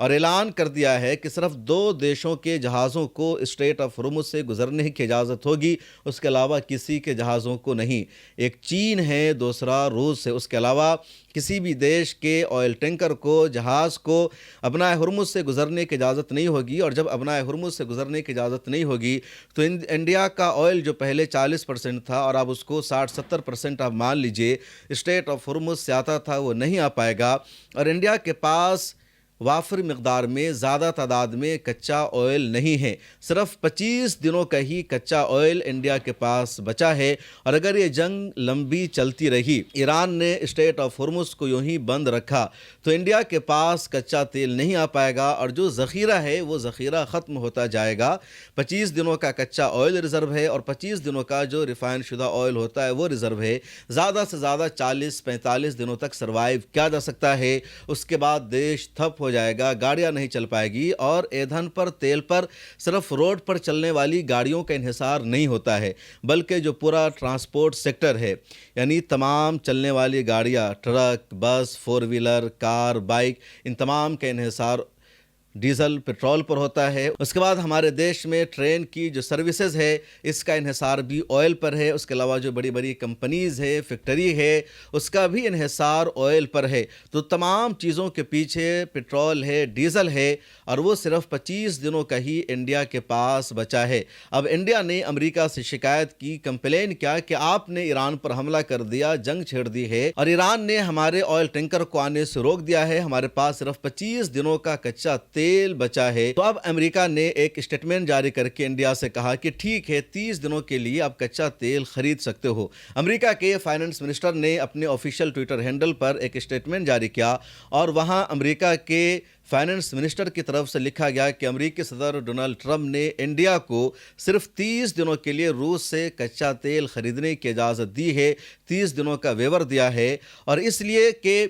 اور اعلان کر دیا ہے کہ صرف 2 دیشوں کے جہازوں کو اسٹریٹ آف ہرمز سے گزرنے کی اجازت ہوگی، اس کے علاوہ کسی کے جہازوں کو نہیں۔ ایک چین ہے، دوسرا روس ہے، اس کے علاوہ کسی بھی دیش کے آئل ٹینکر کو، جہاز کو ابنائے ہرمز سے گزرنے کی اجازت نہیں ہوگی۔ اور جب ابنائے ہرمز سے گزرنے کی اجازت نہیں ہوگی تو انڈیا کا آئل جو پہلے 40% تھا اور اب اس کو 60-70% آپ مان لیجئے اسٹریٹ آف ہرمز سے آتا تھا، وہ نہیں آ پائے گا۔ اور انڈیا کے پاس وافر مقدار میں، زیادہ تعداد میں کچا آئل نہیں ہے، صرف 25 دنوں کا ہی کچا آئل انڈیا کے پاس بچا ہے۔ اور اگر یہ جنگ لمبی چلتی رہی، ایران نے اسٹریٹ آف ہرمز کو یوں ہی بند رکھا تو انڈیا کے پاس کچا تیل نہیں آ پائے گا، اور جو ذخیرہ ہے وہ ذخیرہ ختم ہوتا جائے گا۔ 25 دنوں کا کچا آئل ریزرو ہے اور 25 دنوں کا جو ریفائن شدہ آئل ہوتا ہے وہ ریزرو ہے۔ زیادہ سے زیادہ 40-45 دنوں تک سروائیو کیا جا سکتا ہے، اس کے بعد دیش تھپ ہو جائے گا، گاڑیاں نہیں چل پائے گی۔ اور ایندھن پر، تیل پر صرف روڈ پر چلنے والی گاڑیوں کا انحصار نہیں ہوتا ہے، بلکہ جو پورا ٹرانسپورٹ سیکٹر ہے، یعنی تمام چلنے والی گاڑیاں، ٹرک، بس، 4 ویلر، کار، بائک، ان تمام کا انحصار ڈیزل، پیٹرول پر ہوتا ہے۔ اس کے بعد ہمارے دیش میں ٹرین کی جو سروسز ہے، اس کا انحصار بھی آئل پر ہے۔ اس کے علاوہ جو بڑی بڑی کمپنیز ہے، فیکٹری ہے، اس کا بھی انحصار آئل پر ہے۔ تو تمام چیزوں کے پیچھے پیٹرول ہے، ڈیزل ہے، اور وہ صرف 25 دنوں کا ہی انڈیا کے پاس بچا ہے۔ اب انڈیا نے امریکہ سے شکایت کی، کمپلین کیا کہ آپ نے ایران پر حملہ کر دیا، جنگ چھیڑ دی ہے، اور ایران نے ہمارے آئل ٹینکر کو آنے سے روک دیا ہے، ہمارے پاس صرف 25 دنوں کا کچا تیل بچا ہے۔ تو اب امریکہ نے ایک اسٹیٹمنٹ جاری کر کے انڈیا سے کہا کہ ٹھیک ہے، 30 دنوں کے لیے آپ کچا تیل خرید سکتے ہو۔ امریکہ کے فائنانس منسٹر نے اپنے آفیشیل ٹویٹر ہینڈل پر ایک اسٹیٹمنٹ جاری کیا، اور وہاں امریکہ کے فائنانس منسٹر کی طرف سے لکھا گیا کہ امریکی صدر ڈونلڈ ٹرمپ نے انڈیا کو صرف 30 دنوں کے لیے روس سے کچا تیل خریدنے کی اجازت دی ہے، 30 دنوں کا ویور دیا ہے، اور اس لیے کہ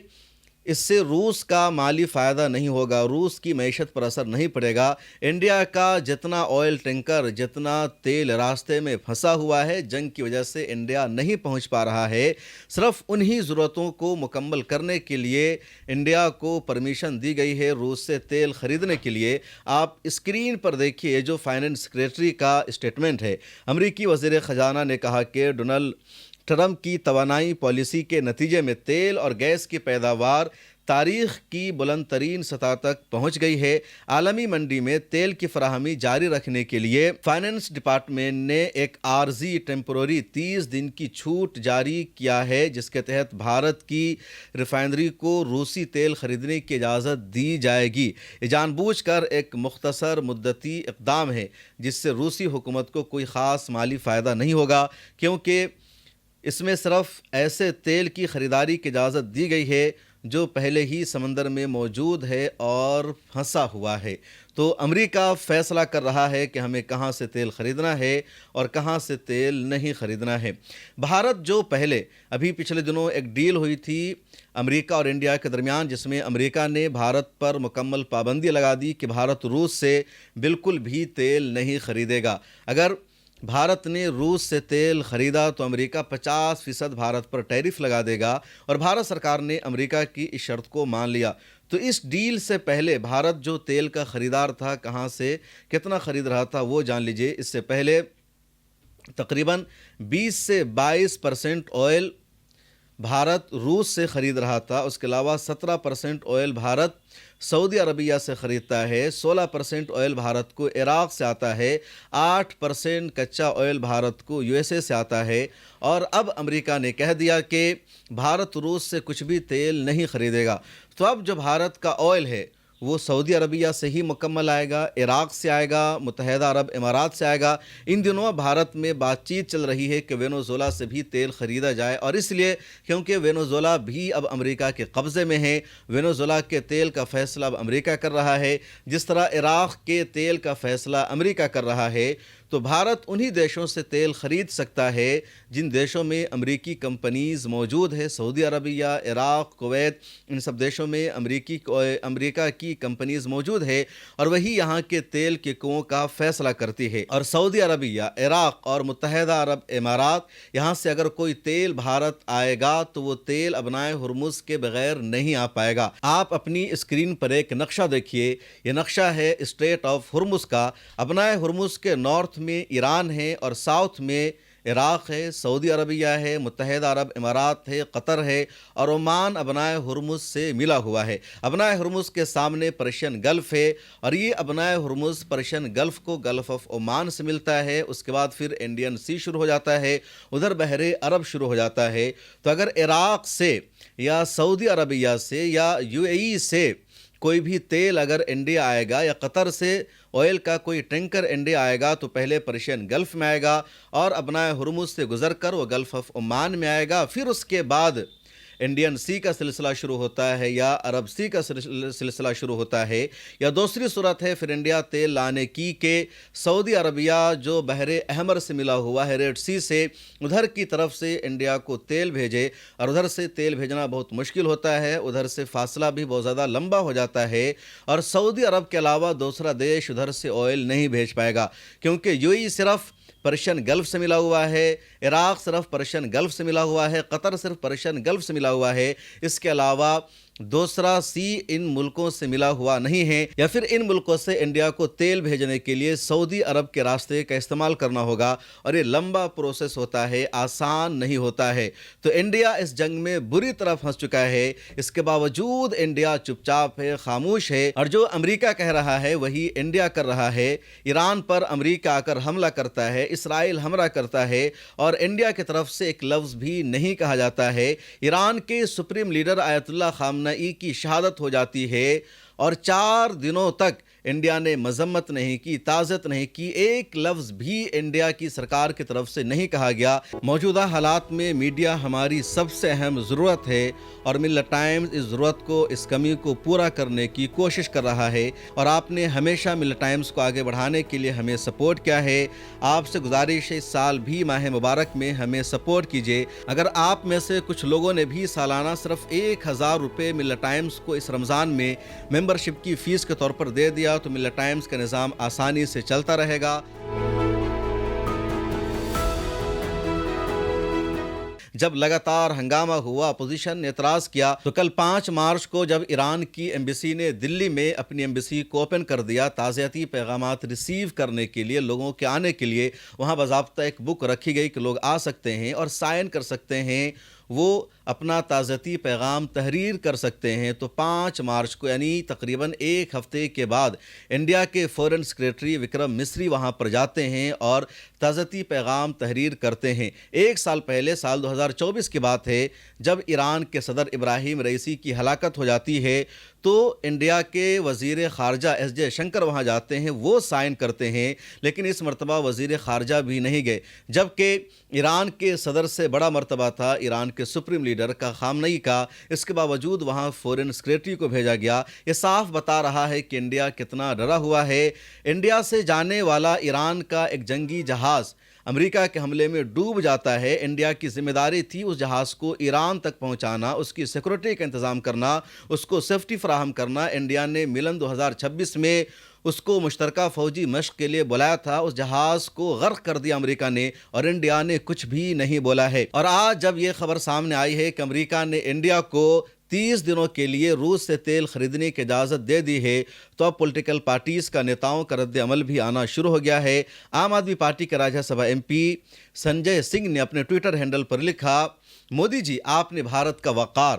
اس سے روس کا مالی فائدہ نہیں ہوگا، روس کی معیشت پر اثر نہیں پڑے گا۔ انڈیا کا جتنا آئل ٹینکر، جتنا تیل راستے میں پھنسا ہوا ہے، جنگ کی وجہ سے انڈیا نہیں پہنچ پا رہا ہے، صرف انہی ضرورتوں کو مکمل کرنے کے لیے انڈیا کو پرمیشن دی گئی ہے روس سے تیل خریدنے کے لیے۔ آپ اسکرین پر دیکھیے جو فائنانس سیکریٹری کا اسٹیٹمنٹ ہے۔ امریکی وزیر خزانہ نے کہا کہ ڈونلڈ ٹرمپ کی توانائی پالیسی کے نتیجے میں تیل اور گیس کی پیداوار تاریخ کی بلند ترین سطح تک پہنچ گئی ہے۔ عالمی منڈی میں تیل کی فراہمی جاری رکھنے کے لیے فائنانس ڈپارٹمنٹ نے ایک عارضی ٹیمپروری 30 دن کی چھوٹ جاری کیا ہے، جس کے تحت بھارت کی ریفائنری کو روسی تیل خریدنے کی اجازت دی جائے گی۔ یہ جان بوجھ کر ایک مختصر مدتی اقدام ہے، جس سے روسی حکومت کو کوئی خاص مالی فائدہ نہیں ہوگا، کیونکہ اس میں صرف ایسے تیل کی خریداری کی اجازت دی گئی ہے جو پہلے ہی سمندر میں موجود ہے اور پھنسا ہوا ہے۔ تو امریکہ فیصلہ کر رہا ہے کہ ہمیں کہاں سے تیل خریدنا ہے اور کہاں سے تیل نہیں خریدنا ہے۔ بھارت جو پہلے ابھی پچھلے دنوں ایک ڈیل ہوئی تھی امریکہ اور انڈیا کے درمیان، جس میں امریکہ نے بھارت پر مکمل پابندی لگا دی کہ بھارت روس سے بالکل بھی تیل نہیں خریدے گا۔ اگر بھارت نے روس سے تیل خریدا تو امریکہ 50% بھارت پر ٹیرف لگا دے گا، اور بھارت سرکار نے امریکہ کی اس شرط کو مان لیا۔ تو اس ڈیل سے پہلے بھارت جو تیل کا خریدار تھا، کہاں سے کتنا خرید رہا تھا وہ جان لیجئے۔ اس سے پہلے تقریباً 20 سے 22% آئل بھارت روس سے خرید رہا تھا۔ اس کے علاوہ 17% آئل بھارت سعودی عربیہ سے خریدتا ہے، 16% آئل بھارت کو عراق سے آتا ہے، 8% کچا آئل بھارت کو USA سے آتا ہے، اور اب امریکہ نے کہہ دیا کہ بھارت روس سے کچھ بھی تیل نہیں خریدے گا۔ تو اب جو بھارت کا آئل ہے وہ سعودی عربیہ سے ہی مکمل آئے گا، عراق سے آئے گا، متحدہ عرب امارات سے آئے گا۔ ان دنوں بھارت میں بات چیت چل رہی ہے کہ وینزویلا سے بھی تیل خریدا جائے، اور اس لیے کیونکہ وینزویلا بھی اب امریکہ کے قبضے میں ہے۔ وینزویلا کے تیل کا فیصلہ اب امریکہ کر رہا ہے، جس طرح عراق کے تیل کا فیصلہ امریکہ کر رہا ہے۔ تو بھارت انہی دیشوں سے تیل خرید سکتا ہے جن دیشوں میں امریکی کمپنیز موجود ہے۔ سعودی عربیہ، عراق، کویت، ان سب دیشوں میں امریکہ کی کمپنیز موجود ہے اور وہی یہاں کے تیل کے کنوؤں کا فیصلہ کرتی ہے۔ اور سعودی عربیہ، عراق اور متحدہ عرب امارات، یہاں سے اگر کوئی تیل بھارت آئے گا تو وہ تیل ابنائے ہرمز کے بغیر نہیں آ پائے گا۔ آپ اپنی اسکرین پر ایک نقشہ دیکھیے، یہ نقشہ ہے اسٹریٹ آف ہرمز کا۔ ابنائے ہرمز کے نارتھ میں ایران ہے اور ساؤتھ میں عراق ہے، سعودی عربیہ ہے، متحدہ عرب امارات ہے، قطر ہے اور عمان ابنائے ہرمز سے ملا ہوا ہے۔ ابنائے ہرمز کے سامنے پرشین گلف ہے اور یہ ابنائے ہرمز پرشین گلف کو گلف آف عمان سے ملتا ہے، اس کے بعد پھر انڈین سی شروع ہو جاتا ہے، ادھر بحر عرب شروع ہو جاتا ہے۔ تو اگر عراق سے یا سعودی عربیہ سے یا UAE سے کوئی بھی تیل اگر انڈیا آئے گا یا قطر سے آئل کا کوئی ٹینکر انڈیا آئے گا تو پہلے پرشین گلف میں آئے گا اور ابنائے ہرمز سے گزر کر وہ گلف آف عمان میں آئے گا، پھر اس کے بعد انڈین سی کا سلسلہ شروع ہوتا ہے یا عرب سی کا سلسلہ شروع ہوتا ہے، یا دوسری صورت ہے پھر انڈیا تیل لانے کی کہ سعودی عربیہ جو بحر احمر سے ملا ہوا ہے، ریڈ سی سے، ادھر کی طرف سے انڈیا کو تیل بھیجے اور ادھر سے تیل بھیجنا بہت مشکل ہوتا ہے، ادھر سے فاصلہ بھی بہت زیادہ لمبا ہو جاتا ہے اور سعودی عرب کے علاوہ دوسرا دیش ادھر سے آئل نہیں بھیج پائے گا، کیونکہ UAE صرف پرشین گلف سے ملا ہوا ہے، عراق صرف پرشین گلف سے ملا ہوا ہے، قطر صرف پرشین گلف سے ملا ہوا ہے، اس کے علاوہ دوسرا سی ان ملکوں سے ملا ہوا نہیں ہے، یا پھر ان ملکوں سے انڈیا کو تیل بھیجنے کے لیے سعودی عرب کے راستے کا استعمال کرنا ہوگا اور یہ لمبا پروسیس ہوتا ہے، آسان نہیں ہوتا ہے۔ تو انڈیا اس جنگ میں بری طرح پھنس چکا ہے، اس کے باوجود انڈیا چپ چاپ ہے، خاموش ہے، اور جو امریکہ کہہ رہا ہے وہی انڈیا کر رہا ہے۔ ایران پر امریکہ آ کر حملہ کرتا ہے، اسرائیل حملہ کرتا ہے اور انڈیا کی طرف سے ایک لفظ بھی نہیں کہا جاتا ہے۔ ایران کے سپریم لیڈر آیت اللہ خامنہ ای کی شہادت ہو جاتی ہے اور 4 دنوں تک انڈیا نے مذمت نہیں کی، تعزیت نہیں کی، ایک لفظ بھی انڈیا کی سرکار کی طرف سے نہیں کہا گیا۔ موجودہ حالات میں میڈیا ہماری سب سے اہم ضرورت ہے اور ملت ٹائمز اس ضرورت کو، اس کمی کو پورا کرنے کی کوشش کر رہا ہے اور آپ نے ہمیشہ ملت ٹائمز کو آگے بڑھانے کے لیے ہمیں سپورٹ کیا ہے۔ آپ سے گزارش ہے اس سال بھی ماہ مبارک میں ہمیں سپورٹ کیجیے۔ اگر آپ میں سے کچھ لوگوں نے بھی سالانہ صرف 1000 روپے ملت ٹائمز کو اس رمضان میں ممبرشپ کی فیس کے طور پر دے دیا تو ملت ٹائمز کا نظام آسانی سے چلتا رہے گا۔ جب لگاتار ہنگامہ ہوا، اپوزیشن نے اعتراض کیا، تو کل 5 مارچ کو جب ایران کی ایمبیسی نے دلی میں اپنی ایمبیسی کو اوپن کر دیا تعزیتی پیغامات ریسیو کرنے کے لیے، لوگوں کے آنے کے لیے، وہاں باضابطہ ایک بک رکھی گئی کہ لوگ آ سکتے ہیں اور سائن کر سکتے ہیں، وہ اپنا تعزیتی پیغام تحریر کر سکتے ہیں۔ تو 5 مارچ کو یعنی تقریباً 1 ہفتے کے بعد انڈیا کے فورن سیکریٹری وکرم مسری وہاں پر جاتے ہیں اور تعزیتی پیغام تحریر کرتے ہیں۔ 1 سال پہلے، سال 2024 کی بات ہے، جب ایران کے صدر ابراہیم رئیسی کی ہلاکت ہو جاتی ہے تو انڈیا کے وزیر خارجہ ایس جے شنکر وہاں جاتے ہیں، وہ سائن کرتے ہیں، لیکن اس مرتبہ وزیر خارجہ بھی نہیں گئے، جبکہ ایران کے صدر سے بڑا مرتبہ تھا ایران کے سپریم لیڈر کا، خامنئی کا، اس کے باوجود وہاں فورن سیکریٹری کو بھیجا گیا۔ یہ صاف بتا رہا ہے کہ انڈیا کتنا ڈرا ہوا ہے۔ انڈیا سے جانے والا ایران کا ایک جنگی جہاز امریکہ کے حملے میں ڈوب جاتا ہے، انڈیا کی ذمہ داری تھی اس جہاز کو ایران تک پہنچانا، اس کی سیکورٹی کا انتظام کرنا، اس کو سیفٹی فراہم کرنا۔ انڈیا نے ملن 2026 میں اس کو مشترکہ فوجی مشق کے لیے بلایا تھا، اس جہاز کو غرق کر دیا امریکہ نے اور انڈیا نے کچھ بھی نہیں بولا ہے۔ اور آج جب یہ خبر سامنے آئی ہے کہ امریکہ نے انڈیا کو 30 دنوں کے لیے روس سے تیل خریدنے کی اجازت دے دی ہے، تو اب پولیٹیکل پارٹیز کا نیتاؤں کا رد عمل بھی آنا شروع ہو گیا ہے۔ عام آدمی پارٹی کے راجیہ سبھا MP سنجے سنگھ نے اپنے ٹویٹر ہینڈل پر لکھا، مودی جی آپ نے بھارت کا وقار،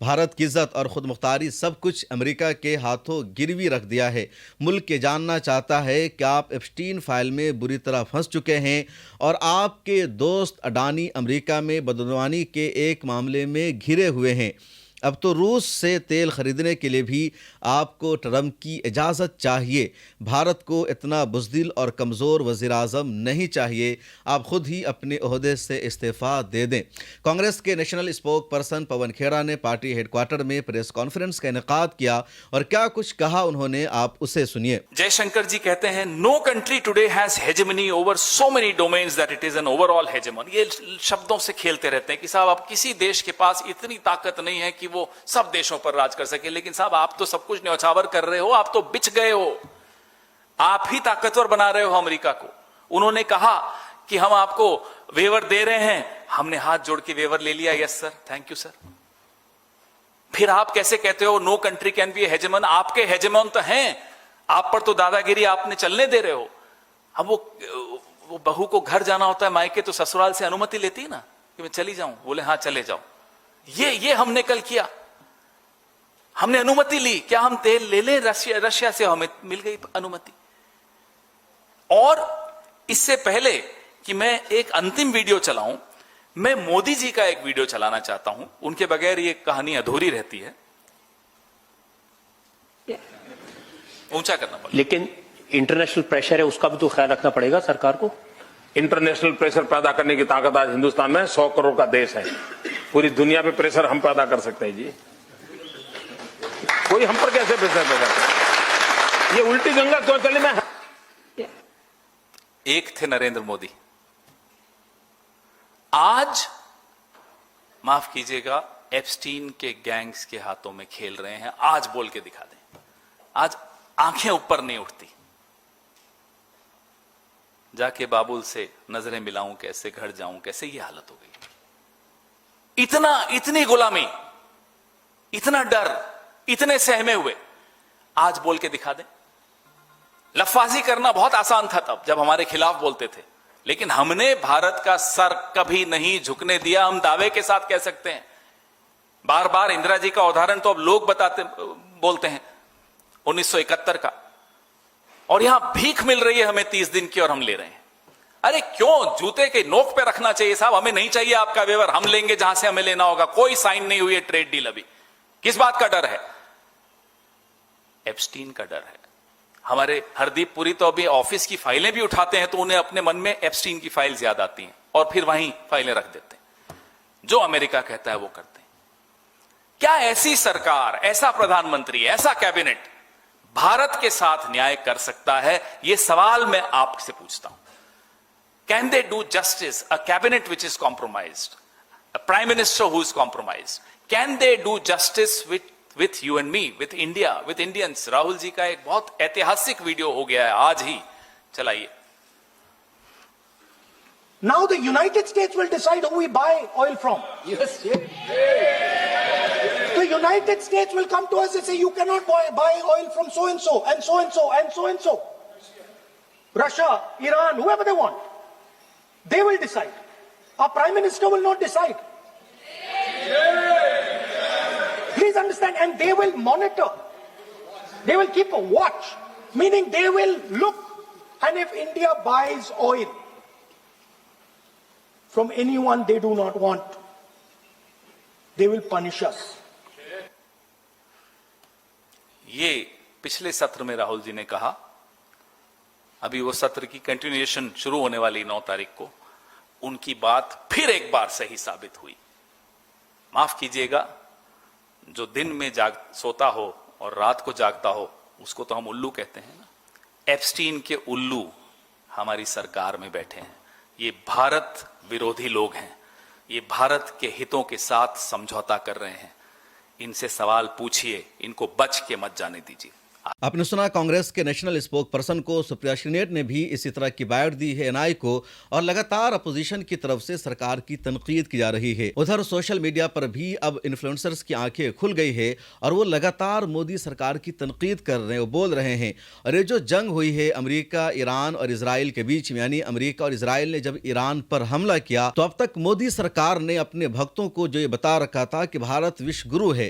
بھارت کی عزت اور خود مختاری سب کچھ امریکہ کے ہاتھوں گروی رکھ دیا ہے۔ ملک یہ جاننا چاہتا ہے کہ آپ ایپسٹین فائل میں بری طرح پھنس چکے ہیں اور آپ کے دوست اڈانی امریکہ میں بدعنوانی کے ایک معاملے میں گھرے ہوئے ہیں۔ اب تو روس سے تیل خریدنے کے لیے بھی آپ کو ٹرمپ کی اجازت چاہیے۔ بھارت کو اتنا بزدل اور کمزور وزیر اعظم نہیں چاہیے، آپ خود ہی اپنے عہدے سے استعفیٰ دے دیں۔ کانگریس کے نیشنل اسپوک پرسن پون کھیڑا نے پارٹی ہیڈ کوارٹر میں پریس کانفرنس کا انعقاد کیا اور کیا کچھ کہا انہوں نے، آپ اسے سنیے۔ جے شنکر جی کہتے ہیں no country today has hegemony over so many domains that it is an overall hegemon۔ یہ شبدوں سے کھیلتے رہتے ہیں کہ صاحب اب کسی دیش کے پاس اتنی طاقت نہیں ہے کہ وہ سب دیشوں پر راج کر سکے، لیکن صاحب آپ تو سب کچھ نیوچھاور کر رہے ہو، آپ تو بچ گئے ہو، آپ ہی طاقتور بنا رہے ہو امریکہ کو۔ انہوں نے کہا کہ ہم آپ کو ویور دے رہے ہیں، ہم نے ہاتھ جوڑ کے ویور لے لیا، یس سر، تھینک یو سر۔ پھر آپ کیسے کہتے ہو نو کنٹری کین بی اے ہیجمن؟ آپ کے ہیجمن تو ہیں، آپ پر تو دادا گیری آپ نے چلنے دے رہے ہو۔ اب وہ بہو کو گھر جانا ہوتا ہے مائکے تو سسرال سے انومتی لیتی ہے نا کہ میں چلی جاؤں، بولے ہاں چلے جاؤ۔ یہ ہم نے کل کیا، ہم نے انومتی لی، کیا ہم تیل لے لیں رشیا سے؟ ہمیں مل گئی انومتی۔ اور اس سے پہلے کہ میں ایک انتم ویڈیو چلاؤں، میں مودی جی کا ایک ویڈیو چلانا چاہتا ہوں، ان کے بغیر یہ کہانی ادھوری رہتی ہے۔ اونچا کرنا پڑے، لیکن انٹرنیشنل پریشر ہے، اس کا بھی تو خیال رکھنا پڑے گا سرکار کو۔ انٹرنیشنل پریشر پیدا کرنے کی طاقت آج ہندوستان میں 100 کروڑ کا دیش ہے، پوری دنیا پہ پریشر ہم پیدا کر سکتے ہیں جی، کوئی ہم پر کیسے پریشر پیدا کرے؟ یہ الٹی گنگا کیوں چلے؟ میں ایک تھے نریندر مودی، آج معاف کیجئے گا ایپسٹین کے گینگز کے ہاتھوں میں کھیل رہے ہیں۔ آج بول کے دکھا دیں، آج آنکھیں اوپر نہیں اٹھتی، جا کے بابل سے نظریں ملاؤں کیسے، گھر جاؤں کیسے، یہ حالت ہو گئی۔ اتنی غلامی، اتنا ڈر، اتنے سہمے ہوئے، آج بول کے دکھا دیں۔ لفاظی کرنا بہت آسان تھا تب جب ہمارے خلاف بولتے تھے، لیکن ہم نے بھارت کا سر کبھی نہیں جھکنے دیا، ہم دعوے کے ساتھ کہہ سکتے ہیں۔ بار بار اندرا جی کا ادھارن تو اب لوگ بولتے ہیں 1971 کا، اور یہاں بھیک مل رہی ہے ہمیں 30 دن کی اور ہم لے رہے ہیں۔ ارے کیوں جوتے کے نوک پہ رکھنا چاہیے صاحب، ہمیں نہیں چاہیے آپ کا ویور، ہم لیں گے جہاں سے ہمیں لینا ہوگا۔ کوئی سائن نہیں ہوئی ہے ٹریڈ ڈیل ابھی، کس بات کا ڈر ہے؟ ایپسٹین کا ڈر ہے۔ ہمارے ہردیپ پوری تو ابھی آفس کی فائلیں بھی اٹھاتے ہیں تو انہیں اپنے من میں ایپسٹین کی فائل زیادہ آتی ہیں اور پھر وہیں فائلیں رکھ دیتے ہیں، جو امریکہ کہتا ہے وہ کرتے ہیں۔ کیا ایسی سرکار، ایسا پردھان منتری، ایسا کیبنٹ بھارت کے ساتھ نیائے کر سکتا ہے؟ یہ سوال میں آپ سے پوچھتا ہوں۔ Can they do justice? A cabinet which is compromised, a prime minister who is compromised, can they do justice with you and me, with India, with Indians? Rahul جی کا ایک بہت ایتہاسک ویڈیو ہو گیا ہے، آج ہی چلائیے۔ Now the United States will decide who we buy oil from. Yes. The United States will come to us and say, you cannot buy oil from so and so and so and so and so and so. Russia, Iran, whoever they want. They will decide. Our Prime Minister will not decide. Please understand, and they will monitor. They will keep a watch, meaning they will look, and if India buys oil from anyone they do not want, they will punish us. یہ پچھلے سطر میں راہل جی نے کہا، ابھی وہ سطر کی کنٹینیوشن شروع ہونے والی 9 تاریخ کو، ان کی بات پھر ایک بار صحیح ثابت ہوئی۔ معاف کیجئے گا، جو دن میں سوتا ہو اور رات کو جاگتا ہو اس کو تو ہم الو کہتے ہیں نا۔ ایپسٹین کے الو ہماری سرکار میں بیٹھے ہیں، یہ بھارت ورودھی لوگ ہیں، یہ بھارت کے ہتوں کے ساتھ سمجھوتا کر رہے ہیں۔ ان سے سوال پوچھئے، ان کو بچ کے مت جانے دیجیے۔ آپ نے سنا کانگریس کے نیشنل اسپوک پرسن کو سپریا شرنیٹ نے بھی اسی طرح کی بائٹ دی ہے NI کو، اور لگاتار اپوزیشن کی طرف سے سرکار کی تنقید کی جا رہی ہے۔ ادھر سوشل میڈیا پر بھی اب انفلوئنسرز کی آنکھیں کھل گئی ہے اور وہ لگاتار مودی سرکار کی تنقید کر رہے ہیں، وہ بول رہے ہیں۔ اور یہ جو جنگ ہوئی ہے امریکہ، ایران اور اسرائیل کے بیچ میں، یعنی امریکہ اور اسرائیل نے جب ایران پر حملہ کیا تو اب تک مودی سرکار نے اپنے بھکتوں کو جو یہ بتا رکھا تھا کہ بھارت وشو گرو ہے،